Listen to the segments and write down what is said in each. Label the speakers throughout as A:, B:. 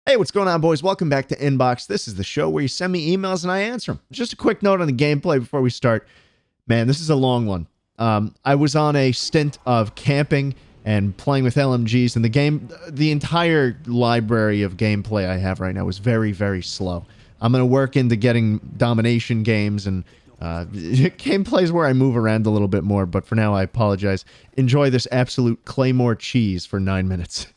A: Hey, what's going on, boys? Welcome back to Inbox. This is the show where you send me emails and I answer them. Just a quick note on the gameplay before we start. Man, this is a long one. I was on a stint of camping and playing with LMGs, and the entire library of gameplay I have right now is very, very slow. I'm going to work into getting domination games and gameplays where I move around a little bit more, but for now, I apologize. Enjoy this absolute Claymore cheese for 9 minutes.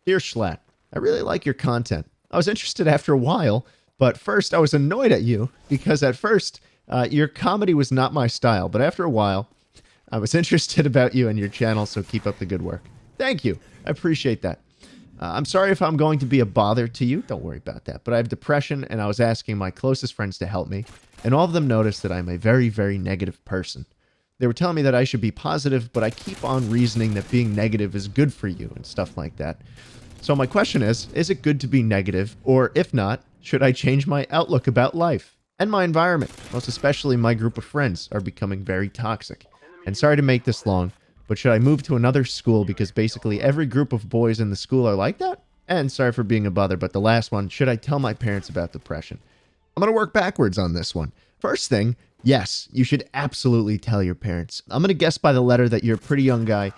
A: Dear Schlatt, I really like your content. I was interested after a while, but first I was annoyed at you because at first your comedy was not my style, but after a while I was interested about you and your channel, so keep up the good work. Thank you. I appreciate that. I'm sorry if I'm going to be a bother to you. Don't worry about that. But I have depression, and I was asking my closest friends to help me, and all of them noticed that I'm a very, very negative person. They were telling me that I should be positive, but I keep on reasoning that being negative is good for you and stuff like that. So my question is it good to be negative? Or if not, should I change my outlook about life? And my environment, most especially my group of friends, are becoming very toxic. And sorry to make this long, but should I move to another school because basically every group of boys in the school are like that? And sorry for being a bother, but the last one, should I tell my parents about depression? I'm going to work backwards on this one. First thing, yes, you should absolutely tell your parents. I'm going to guess by the letter that you're a pretty young guy.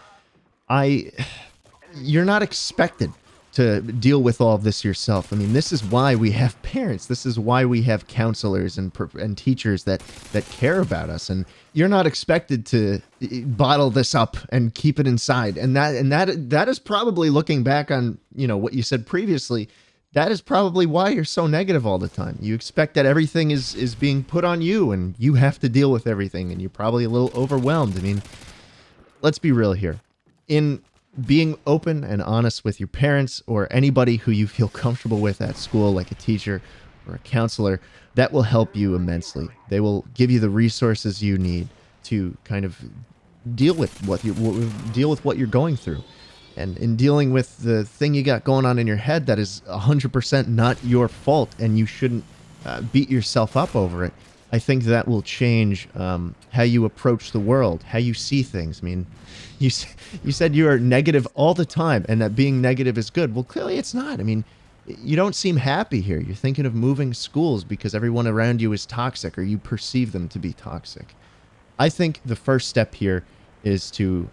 A: You're not expected to deal with all of this yourself. I mean, this is why we have parents. This is why we have counselors and teachers that care about us. And you're not expected to bottle this up and keep it inside. And that is probably, looking back on, what you said previously, that is probably why you're so negative all the time. You expect that everything is being put on you and you have to deal with everything, and you're probably a little overwhelmed. I mean, let's be real here. In being open and honest with your parents or anybody who you feel comfortable with at school, like a teacher or a counselor, that will help you immensely. They will give you the resources you need to kind of deal with what you're going through. And in dealing with the thing you got going on in your head that is 100% not your fault, and you shouldn't beat yourself up over it, I think that will change how you approach the world, how you see things. I mean, you said you are negative all the time and that being negative is good. Well, clearly it's not. I mean, you don't seem happy here. You're thinking of moving schools because everyone around you is toxic, or you perceive them to be toxic. I think the first step here is to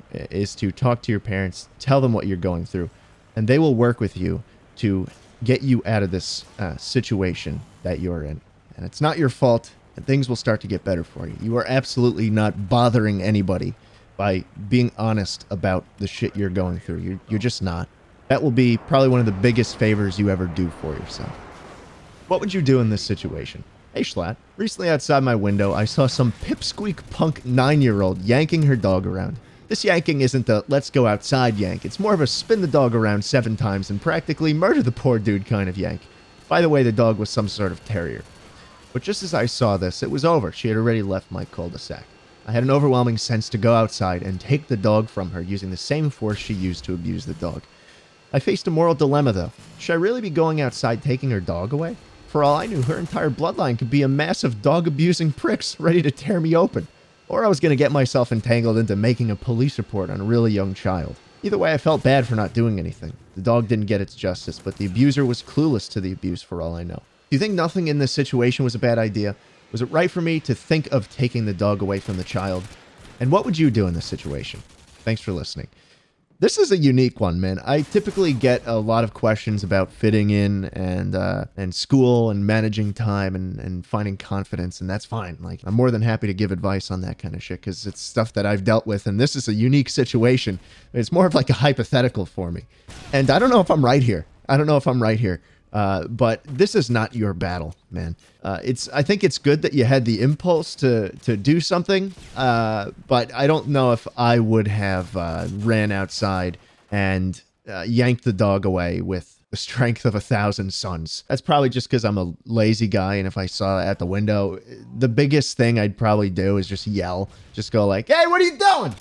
A: talk to your parents, tell them what you're going through, and they will work with you to get you out of this situation that you're in. And it's not your fault, and things will start to get better for you. You are absolutely not bothering anybody by being honest about the shit you're going through. You're just not. That will be probably one of the biggest favors you ever do for yourself. What would you do in this situation? Hey, Schlatt. Recently outside my window, I saw some pipsqueak punk 9-year-old yanking her dog around. This yanking isn't the let's go outside yank. It's more of a spin the dog around 7 times and practically murder the poor dude kind of yank. By the way, the dog was some sort of terrier. But just as I saw this, it was over. She had already left my cul-de-sac. I had an overwhelming sense to go outside and take the dog from her using the same force she used to abuse the dog. I faced a moral dilemma, though. Should I really be going outside taking her dog away? For all I knew, her entire bloodline could be a mass of dog-abusing pricks ready to tear me open. Or I was going to get myself entangled into making a police report on a really young child. Either way, I felt bad for not doing anything. The dog didn't get its justice, but the abuser was clueless to the abuse for all I know. Do you think nothing in this situation was a bad idea? Was it right for me to think of taking the dog away from the child? And what would you do in this situation? Thanks for listening. This is a unique one, man. I typically get a lot of questions about fitting in and school and managing time and finding confidence, and that's fine. Like, I'm more than happy to give advice on that kind of shit because it's stuff that I've dealt with, and this is a unique situation. It's more of like a hypothetical for me. And I don't know if I'm right here. But this is not your battle, man. I think it's good that you had the impulse to do something, but I don't know if I would have ran outside and yanked the dog away with the strength of 1,000 suns. That's probably just because I'm a lazy guy, and if I saw it at the window, the biggest thing I'd probably do is just yell. Just go like, hey, what are you doing?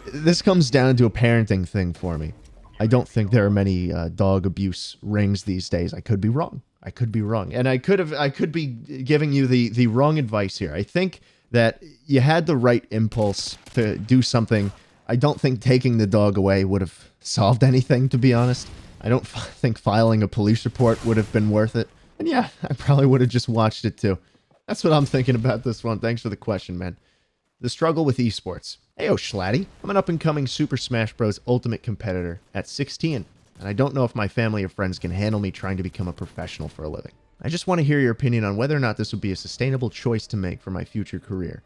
A: This comes down to a parenting thing for me. I don't think there are many dog abuse rings these days. I could be wrong. And I could be giving you the wrong advice here. I think that you had the right impulse to do something. I don't think taking the dog away would have solved anything, to be honest. I don't think filing a police report would have been worth it. And yeah, I probably would have just watched it too. That's what I'm thinking about this one. Thanks for the question, man. The struggle with esports. Heyo, Schlatty. I'm an up-and-coming Super Smash Bros. Ultimate competitor at 16, and I don't know if my family or friends can handle me trying to become a professional for a living. I just want to hear your opinion on whether or not this would be a sustainable choice to make for my future career.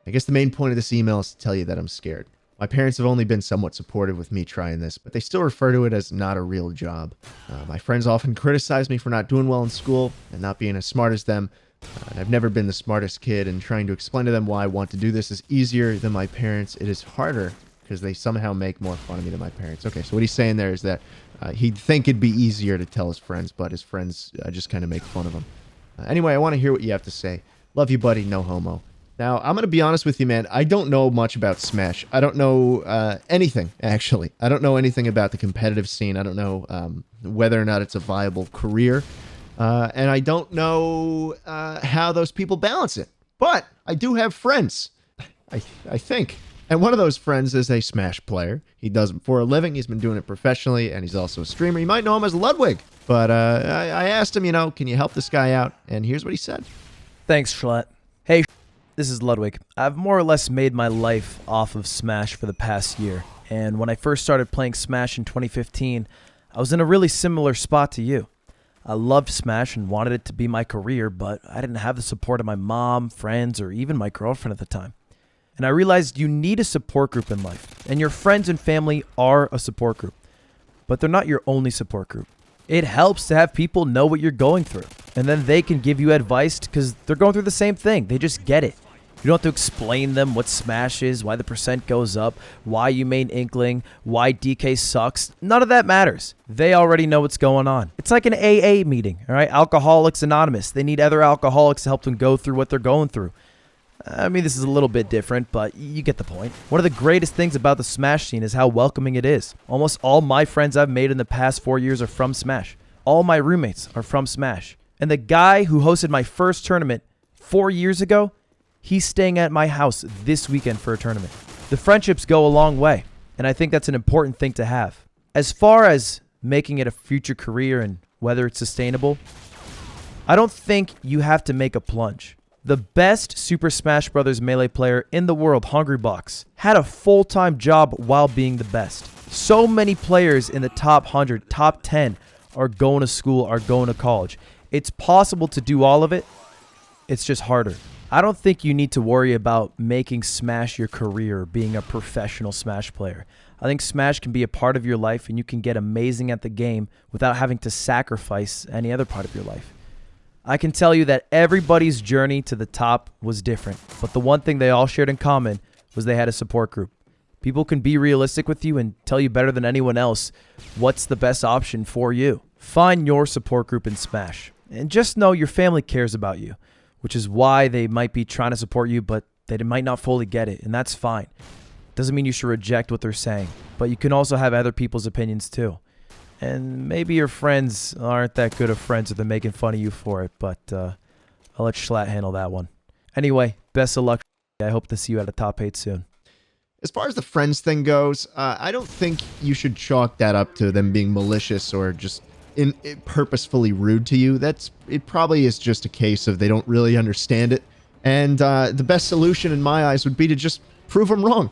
A: I guess the main point of this email is to tell you that I'm scared. My parents have only been somewhat supportive with me trying this, but they still refer to it as not a real job. My friends often criticize me for not doing well in school and not being as smart as them. And I've never been the smartest kid, and trying to explain to them why I want to do this is easier than my parents. It is harder because they somehow make more fun of me than my parents. Okay, so what he's saying there is that he'd think it'd be easier to tell his friends, but his friends just kind of make fun of him. Anyway, I want to hear what you have to say. Love you, buddy. No homo. Now, I'm going to be honest with you, man. I don't know much about Smash. I don't know anything, actually. I don't know anything about the competitive scene. I don't know whether or not it's a viable career. And I don't know how those people balance it. But I do have friends, I think. And one of those friends is a Smash player. He does it for a living. He's been doing it professionally, and he's also a streamer. You might know him as Ludwig. But I asked him, can you help this guy out? And here's what he said.
B: Thanks, Schlatt. Hey, this is Ludwig. I've more or less made my life off of Smash for the past year. And when I first started playing Smash in 2015, I was in a really similar spot to you. I loved Smash and wanted it to be my career, but I didn't have the support of my mom, friends, or even my girlfriend at the time. And I realized you need a support group in life, and your friends and family are a support group. But they're not your only support group. It helps to have people know what you're going through, and then they can give you advice because they're going through the same thing. They just get it. You don't have to explain them what Smash is, why the percent goes up, why you main Inkling, why DK sucks. None of that matters. They already know what's going on. It's like an AA meeting, all right? Alcoholics Anonymous. They need other alcoholics to help them go through what they're going through. I mean, this is a little bit different, but you get the point. One of the greatest things about the Smash scene is how welcoming it is. Almost all my friends I've made in the past 4 years are from Smash. All my roommates are from Smash. And the guy who hosted my first tournament 4 years ago, he's staying at my house this weekend for a tournament. The friendships go a long way, and I think that's an important thing to have. As far as making it a future career and whether it's sustainable, I don't think you have to make a plunge. The best Super Smash Bros. Melee player in the world, Hungrybox, had a full-time job while being the best. So many players in the top 100, top 10 are going to school, are going to college. It's possible to do all of it. It's just harder. I don't think you need to worry about making Smash your career, being a professional Smash player. I think Smash can be a part of your life and you can get amazing at the game without having to sacrifice any other part of your life. I can tell you that everybody's journey to the top was different, but the one thing they all shared in common was they had a support group. People can be realistic with you and tell you better than anyone else what's the best option for you. Find your support group in Smash, and just know your family cares about you, which is why they might be trying to support you, but they might not fully get it, and that's fine. Doesn't mean you should reject what they're saying, but you can also have other people's opinions too. And maybe your friends aren't that good of friends if they're making fun of you for it, but I'll let Schlatt handle that one. Anyway, best of luck. I hope to see you at a top 8 soon.
A: As far as the friends thing goes, I don't think you should chalk that up to them being malicious or just purposefully rude to you. It probably is just a case of they don't really understand it. And the best solution in my eyes would be to just prove them wrong.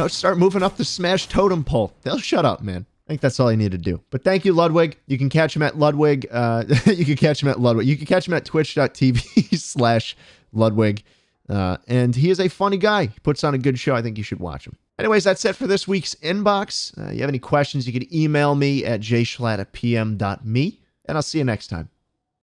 A: Start moving up the Smash totem pole. They'll shut up, man. I think that's all you need to do. But thank you, Ludwig. You can catch him at Ludwig. You can catch him at Ludwig. You can catch him at twitch.tv/Ludwig. And he is a funny guy. He puts on a good show. I think you should watch him. Anyways, that's it for this week's inbox. You have any questions, you can email me at jschlatt@pm.me. And I'll see you next time.